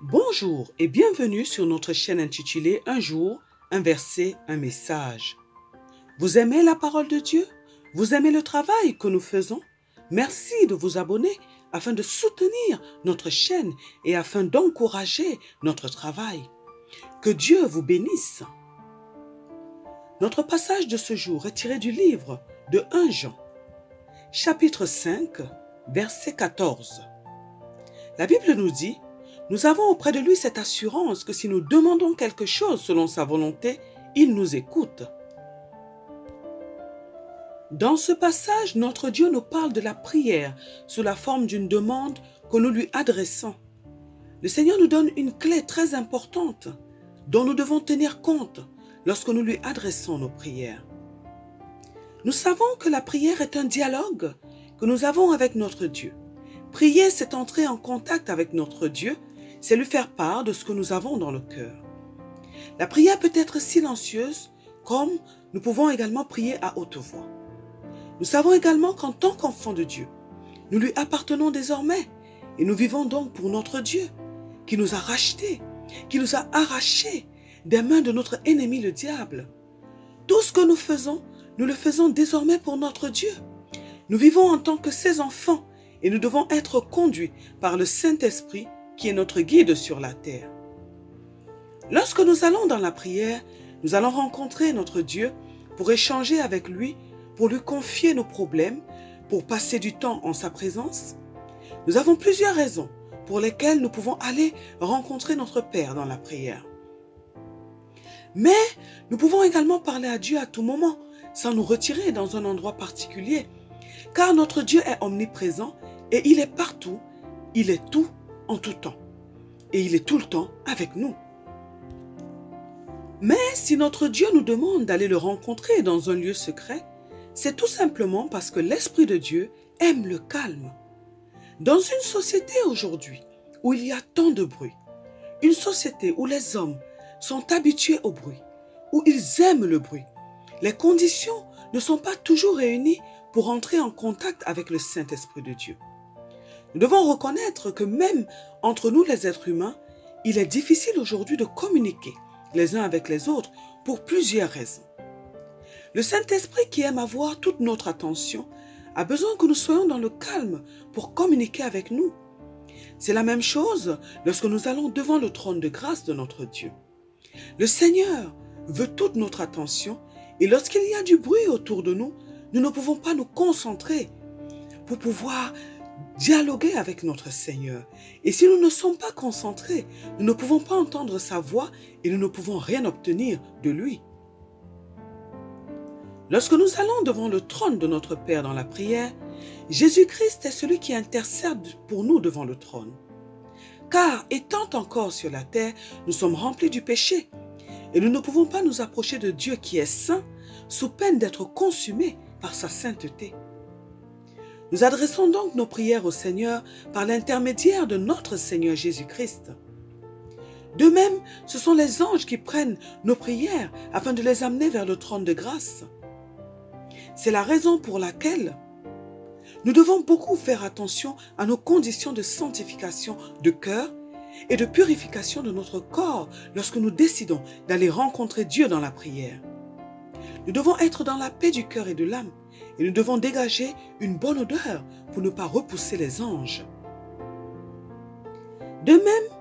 Bonjour et bienvenue sur notre chaîne intitulée Un jour, un verset, un message. Vous aimez la parole de Dieu? Vous aimez le travail que nous faisons? Merci de vous abonner afin de soutenir notre chaîne et afin d'encourager notre travail. Que Dieu vous bénisse. Notre passage de ce jour est tiré du livre de 1 Jean, chapitre 5, verset 14. La Bible nous dit: nous avons auprès de lui cette assurance que si nous demandons quelque chose selon sa volonté, il nous écoute. Dans ce passage, notre Dieu nous parle de la prière sous la forme d'une demande que nous lui adressons. Le Seigneur nous donne une clé très importante dont nous devons tenir compte lorsque nous lui adressons nos prières. Nous savons que la prière est un dialogue que nous avons avec notre Dieu. Prier, c'est entrer en contact avec notre Dieu, c'est lui faire part de ce que nous avons dans le cœur. La prière peut être silencieuse, comme nous pouvons également prier à haute voix. Nous savons également qu'en tant qu'enfants de Dieu, nous lui appartenons désormais et nous vivons donc pour notre Dieu, qui nous a rachetés, qui nous a arrachés des mains de notre ennemi le diable. Tout ce que nous le faisons désormais pour notre Dieu. Nous vivons en tant que ses enfants et nous devons être conduits par le Saint-Esprit qui est notre guide sur la terre. Lorsque nous allons dans la prière, nous allons rencontrer notre Dieu pour échanger avec lui, pour lui confier nos problèmes, pour passer du temps en sa présence. Nous avons plusieurs raisons pour lesquelles nous pouvons aller rencontrer notre Père dans la prière. Mais nous pouvons également parler à Dieu à tout moment, sans nous retirer dans un endroit particulier, car notre Dieu est omniprésent et il est partout, il est tout en tout temps. Et il est tout le temps avec nous. Mais si notre Dieu nous demande d'aller le rencontrer dans un lieu secret, c'est tout simplement parce que l'Esprit de Dieu aime le calme. Dans une société aujourd'hui où il y a tant de bruit, une société où les hommes sont habitués au bruit, où ils aiment le bruit, les conditions ne sont pas toujours réunies pour entrer en contact avec le Saint-Esprit de Dieu. Nous devons reconnaître que même entre nous les êtres humains, il est difficile aujourd'hui de communiquer les uns avec les autres pour plusieurs raisons. Le Saint-Esprit qui aime avoir toute notre attention a besoin que nous soyons dans le calme pour communiquer avec nous. C'est la même chose lorsque nous allons devant le trône de grâce de notre Dieu. Le Seigneur veut toute notre attention et lorsqu'il y a du bruit autour de nous, nous ne pouvons pas nous concentrer pour pouvoir dialoguer avec notre Seigneur. Et si nous ne sommes pas concentrés, nous ne pouvons pas entendre sa voix et nous ne pouvons rien obtenir de lui. Lorsque nous allons devant le trône de notre Père dans la prière, Jésus-Christ est celui qui intercède pour nous devant le trône. Car étant encore sur la terre, nous sommes remplis du péché et nous ne pouvons pas nous approcher de Dieu qui est saint sous peine d'être consumés par sa sainteté. Nous adressons donc nos prières au Seigneur par l'intermédiaire de notre Seigneur Jésus-Christ. De même, ce sont les anges qui prennent nos prières afin de les amener vers le trône de grâce. C'est la raison pour laquelle nous devons beaucoup faire attention à nos conditions de sanctification de cœur et de purification de notre corps lorsque nous décidons d'aller rencontrer Dieu dans la prière. Nous devons être dans la paix du cœur et de l'âme et nous devons dégager une bonne odeur pour ne pas repousser les anges. De même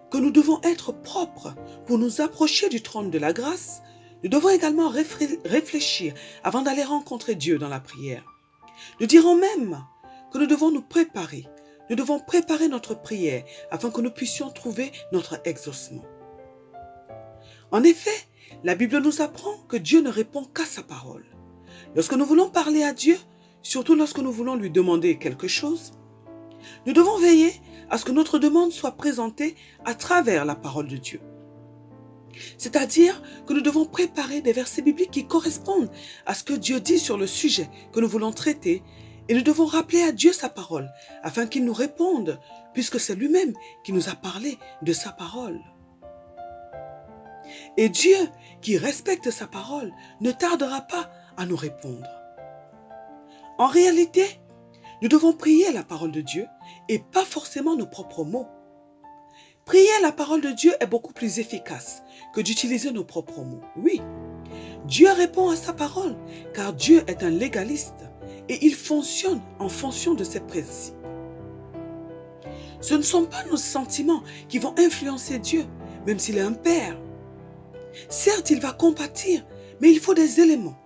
que nous devons être propres pour nous approcher du trône de la grâce, nous devons également réfléchir avant d'aller rencontrer Dieu dans la prière. Nous dirons même que nous devons nous préparer. Nous devons préparer notre prière afin que nous puissions trouver notre exaucement. En effet, la Bible nous apprend que Dieu ne répond qu'à sa parole. Lorsque nous voulons parler à Dieu, surtout lorsque nous voulons lui demander quelque chose, nous devons veiller à ce que notre demande soit présentée à travers la parole de Dieu. C'est-à-dire que nous devons préparer des versets bibliques qui correspondent à ce que Dieu dit sur le sujet que nous voulons traiter et nous devons rappeler à Dieu sa parole afin qu'il nous réponde puisque c'est lui-même qui nous a parlé de sa parole. Et Dieu, qui respecte sa parole, ne tardera pas à nous répondre. En réalité, nous devons prier la parole de Dieu et pas forcément nos propres mots. Prier la parole de Dieu est beaucoup plus efficace que d'utiliser nos propres mots. Oui, Dieu répond à sa parole, car Dieu est un légaliste et il fonctionne en fonction de ses principes. Ce ne sont pas nos sentiments qui vont influencer Dieu, même s'il est un père. Certes, il va compatir, mais il faut des éléments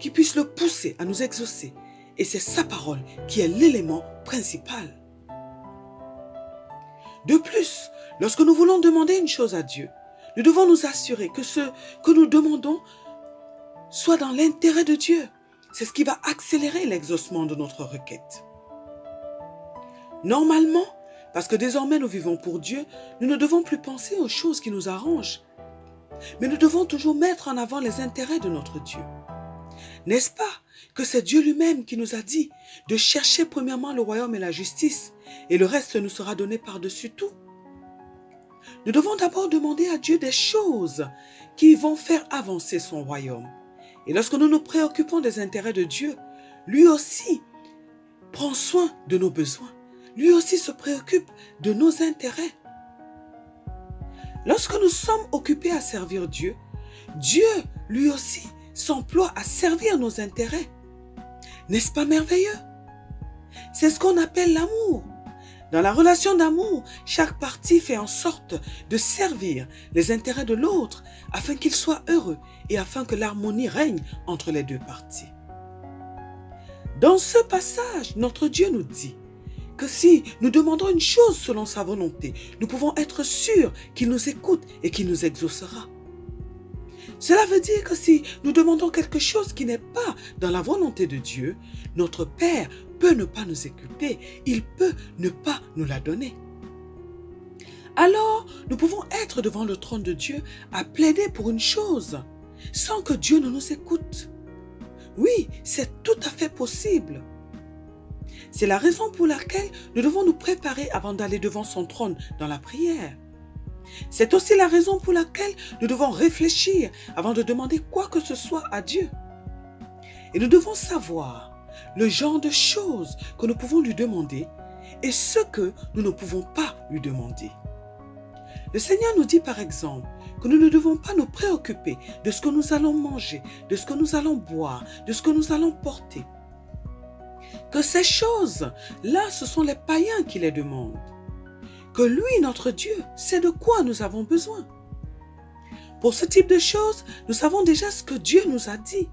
qui puissent le pousser à nous exaucer. Et c'est sa parole qui est l'élément principal. De plus, lorsque nous voulons demander une chose à Dieu, nous devons nous assurer que ce que nous demandons soit dans l'intérêt de Dieu. C'est ce qui va accélérer l'exaucement de notre requête. Normalement, parce que désormais nous vivons pour Dieu, nous ne devons plus penser aux choses qui nous arrangent. Mais nous devons toujours mettre en avant les intérêts de notre Dieu. N'est-ce pas que c'est Dieu lui-même qui nous a dit de chercher premièrement le royaume et la justice, et le reste nous sera donné par-dessus tout? Nous devons d'abord demander à Dieu des choses qui vont faire avancer son royaume. Et lorsque nous nous préoccupons des intérêts de Dieu, lui aussi prend soin de nos besoins. Lui aussi se préoccupe de nos intérêts. Lorsque nous sommes occupés à servir Dieu, Dieu, lui aussi, s'emploie à servir nos intérêts. N'est-ce pas merveilleux? C'est ce qu'on appelle l'amour. Dans la relation d'amour, chaque partie fait en sorte de servir les intérêts de l'autre afin qu'il soit heureux et afin que l'harmonie règne entre les deux parties. Dans ce passage, notre Dieu nous dit que si nous demandons une chose selon sa volonté, nous pouvons être sûrs qu'il nous écoute et qu'il nous exaucera. Cela veut dire que si nous demandons quelque chose qui n'est pas dans la volonté de Dieu, notre Père peut ne pas nous écouter, il peut ne pas nous la donner. Alors, nous pouvons être devant le trône de Dieu à plaider pour une chose, sans que Dieu ne nous écoute. Oui, c'est tout à fait possible. C'est la raison pour laquelle nous devons nous préparer avant d'aller devant son trône dans la prière. C'est aussi la raison pour laquelle nous devons réfléchir avant de demander quoi que ce soit à Dieu. Et nous devons savoir le genre de choses que nous pouvons lui demander et ce que nous ne pouvons pas lui demander. Le Seigneur nous dit par exemple que nous ne devons pas nous préoccuper de ce que nous allons manger, de ce que nous allons boire, de ce que nous allons porter. Que ces choses-là, ce sont les païens qui les demandent. Que lui, notre Dieu, sait de quoi nous avons besoin. Pour ce type de choses, nous savons déjà ce que Dieu nous a dit.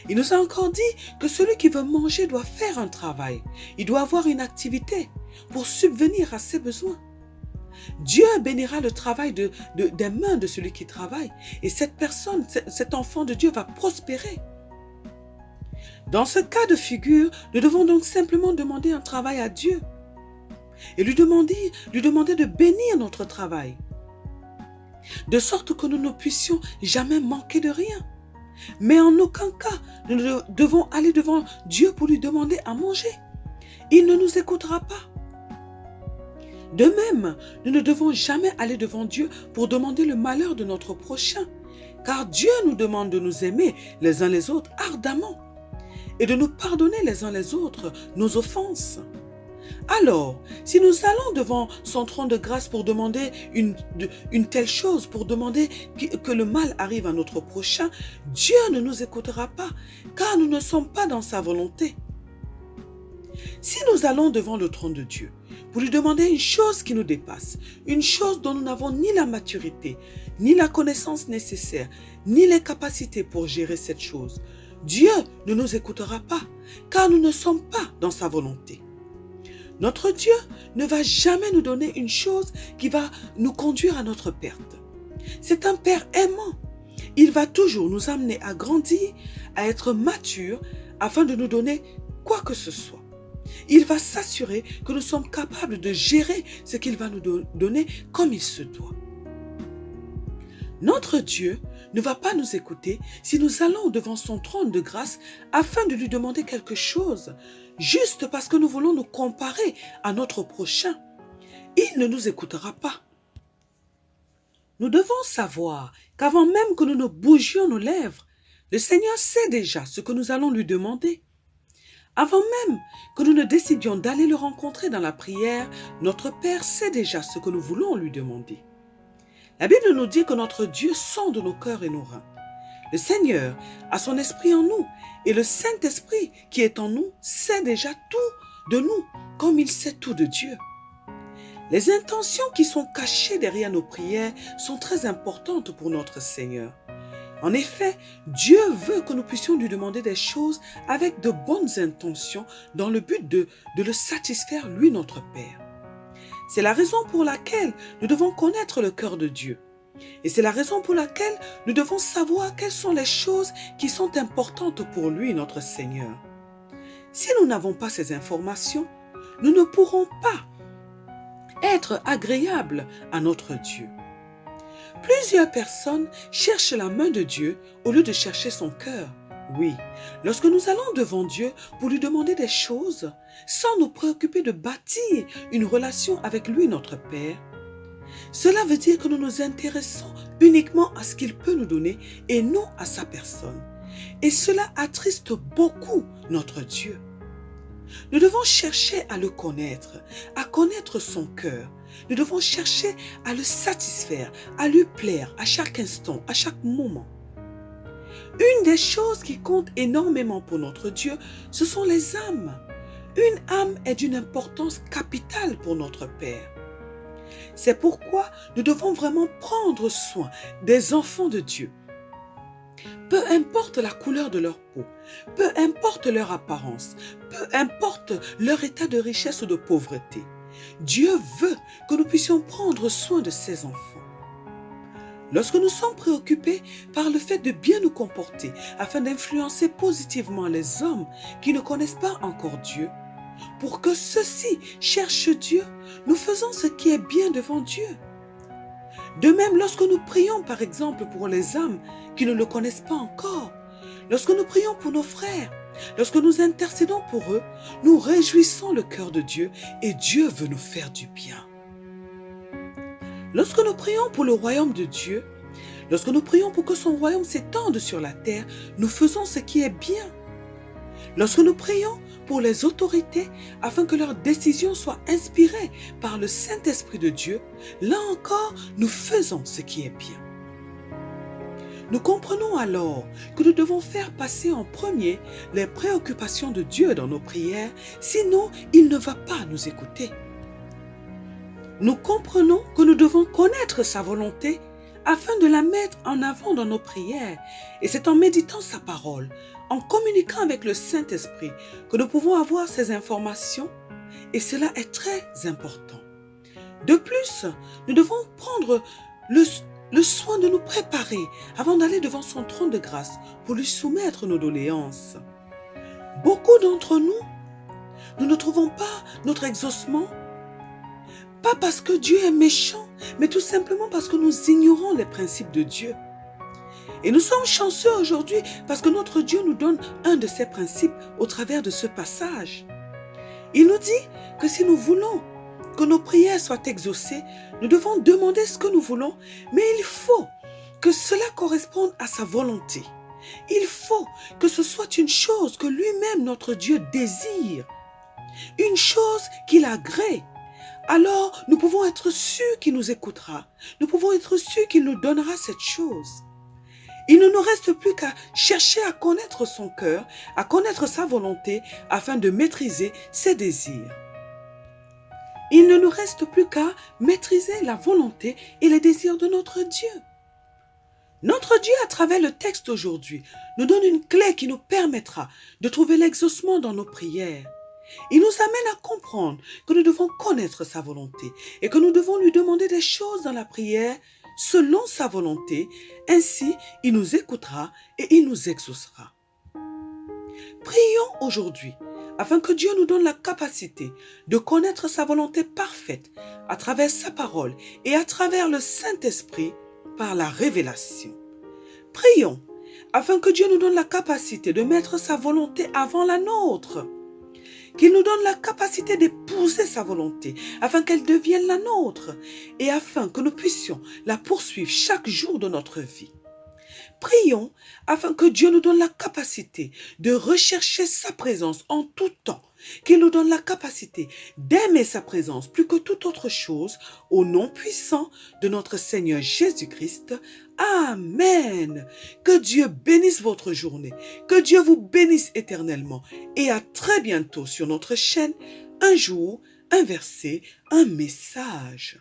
Il nous a encore dit que celui qui veut manger doit faire un travail. Il doit avoir une activité pour subvenir à ses besoins. Dieu bénira le travail des mains de celui qui travaille et cette personne, cet enfant de Dieu va prospérer. Dans ce cas de figure, nous devons donc simplement demander un travail à Dieu et lui demander de bénir notre travail, de sorte que nous ne puissions jamais manquer de rien. Mais en aucun cas, nous ne devons aller devant Dieu pour lui demander à manger. Il ne nous écoutera pas. De même, nous ne devons jamais aller devant Dieu pour demander le malheur de notre prochain, car Dieu nous demande de nous aimer les uns les autres ardemment et de nous pardonner les uns les autres nos offenses. Alors, si nous allons devant son trône de grâce pour demander une telle chose, pour demander que le mal arrive à notre prochain, Dieu ne nous écoutera pas, car nous ne sommes pas dans sa volonté. Si nous allons devant le trône de Dieu pour lui demander une chose qui nous dépasse, une chose dont nous n'avons ni la maturité, ni la connaissance nécessaire, ni les capacités pour gérer cette chose, Dieu ne nous écoutera pas, car nous ne sommes pas dans sa volonté. Notre Dieu ne va jamais nous donner une chose qui va nous conduire à notre perte. C'est un Père aimant. Il va toujours nous amener à grandir, à être mature, afin de nous donner quoi que ce soit. Il va s'assurer que nous sommes capables de gérer ce qu'il va nous donner comme il se doit. Notre Dieu ne va pas nous écouter si nous allons devant son trône de grâce afin de lui demander quelque chose, juste parce que nous voulons nous comparer à notre prochain. Il ne nous écoutera pas. Nous devons savoir qu'avant même que nous ne bougions nos lèvres, le Seigneur sait déjà ce que nous allons lui demander. Avant même que nous ne décidions d'aller le rencontrer dans la prière, notre Père sait déjà ce que nous voulons lui demander. La Bible nous dit que notre Dieu sonde nos cœurs et nos reins. Le Seigneur a son esprit en nous et le Saint-Esprit qui est en nous sait déjà tout de nous comme il sait tout de Dieu. Les intentions qui sont cachées derrière nos prières sont très importantes pour notre Seigneur. En effet, Dieu veut que nous puissions lui demander des choses avec de bonnes intentions dans le but de le satisfaire, lui, notre Père. C'est la raison pour laquelle nous devons connaître le cœur de Dieu. Et c'est la raison pour laquelle nous devons savoir quelles sont les choses qui sont importantes pour lui, notre Seigneur. Si nous n'avons pas ces informations, nous ne pourrons pas être agréables à notre Dieu. Plusieurs personnes cherchent la main de Dieu au lieu de chercher son cœur. Oui, lorsque nous allons devant Dieu pour lui demander des choses, sans nous préoccuper de bâtir une relation avec lui, notre Père, cela veut dire que nous nous intéressons uniquement à ce qu'il peut nous donner et non à sa personne. Et cela attriste beaucoup notre Dieu. Nous devons chercher à le connaître, à connaître son cœur. Nous devons chercher à le satisfaire, à lui plaire à chaque instant, à chaque moment. Une des choses qui compte énormément pour notre Dieu, ce sont les âmes. Une âme est d'une importance capitale pour notre Père. C'est pourquoi nous devons vraiment prendre soin des enfants de Dieu. Peu importe la couleur de leur peau, peu importe leur apparence, peu importe leur état de richesse ou de pauvreté, Dieu veut que nous puissions prendre soin de ses enfants. Lorsque nous sommes préoccupés par le fait de bien nous comporter afin d'influencer positivement les hommes qui ne connaissent pas encore Dieu, pour que ceux-ci cherchent Dieu, nous faisons ce qui est bien devant Dieu. De même, lorsque nous prions par exemple pour les âmes qui ne le connaissent pas encore, lorsque nous prions pour nos frères, lorsque nous intercédons pour eux, nous réjouissons le cœur de Dieu et Dieu veut nous faire du bien. Lorsque nous prions pour le royaume de Dieu, lorsque nous prions pour que son royaume s'étende sur la terre, nous faisons ce qui est bien. Lorsque nous prions pour les autorités afin que leurs décisions soient inspirées par le Saint-Esprit de Dieu, là encore, nous faisons ce qui est bien. Nous comprenons alors que nous devons faire passer en premier les préoccupations de Dieu dans nos prières, sinon il ne va pas nous écouter. Nous comprenons que nous devons connaître sa volonté afin de la mettre en avant dans nos prières. Et c'est en méditant sa parole, en communiquant avec le Saint-Esprit, que nous pouvons avoir ces informations. Et cela est très important. De plus, nous devons prendre le soin de nous préparer avant d'aller devant son trône de grâce pour lui soumettre nos doléances. Beaucoup d'entre nous, nous ne trouvons pas notre exaucement, pas parce que Dieu est méchant, mais tout simplement parce que nous ignorons les principes de Dieu. Et nous sommes chanceux aujourd'hui parce que notre Dieu nous donne un de ces principes au travers de ce passage. Il nous dit que si nous voulons que nos prières soient exaucées, nous devons demander ce que nous voulons, mais il faut que cela corresponde à sa volonté. Il faut que ce soit une chose que lui-même, notre Dieu, désire, une chose qu'il agrée. Alors, nous pouvons être sûrs qu'il nous écoutera. Nous pouvons être sûrs qu'il nous donnera cette chose. Il ne nous reste plus qu'à chercher à connaître son cœur, à connaître sa volonté, afin de maîtriser ses désirs. Il ne nous reste plus qu'à maîtriser la volonté et les désirs de notre Dieu. Notre Dieu, à travers le texte aujourd'hui, nous donne une clé qui nous permettra de trouver l'exaucement dans nos prières. Il nous amène à comprendre que nous devons connaître sa volonté et que nous devons lui demander des choses dans la prière selon sa volonté. Ainsi, il nous écoutera et il nous exaucera. Prions aujourd'hui afin que Dieu nous donne la capacité de connaître sa volonté parfaite à travers sa parole et à travers le Saint-Esprit par la révélation. Prions afin que Dieu nous donne la capacité de mettre sa volonté avant la nôtre. Qu'il nous donne la capacité d'épouser sa volonté, afin qu'elle devienne la nôtre, et afin que nous puissions la poursuivre chaque jour de notre vie. Prions afin que Dieu nous donne la capacité de rechercher sa présence en tout temps, qu'il nous donne la capacité d'aimer sa présence plus que toute autre chose, au nom puissant de notre Seigneur Jésus-Christ. Amen. Que Dieu bénisse votre journée, que Dieu vous bénisse éternellement et à très bientôt sur notre chaîne. Un jour, un verset, un message.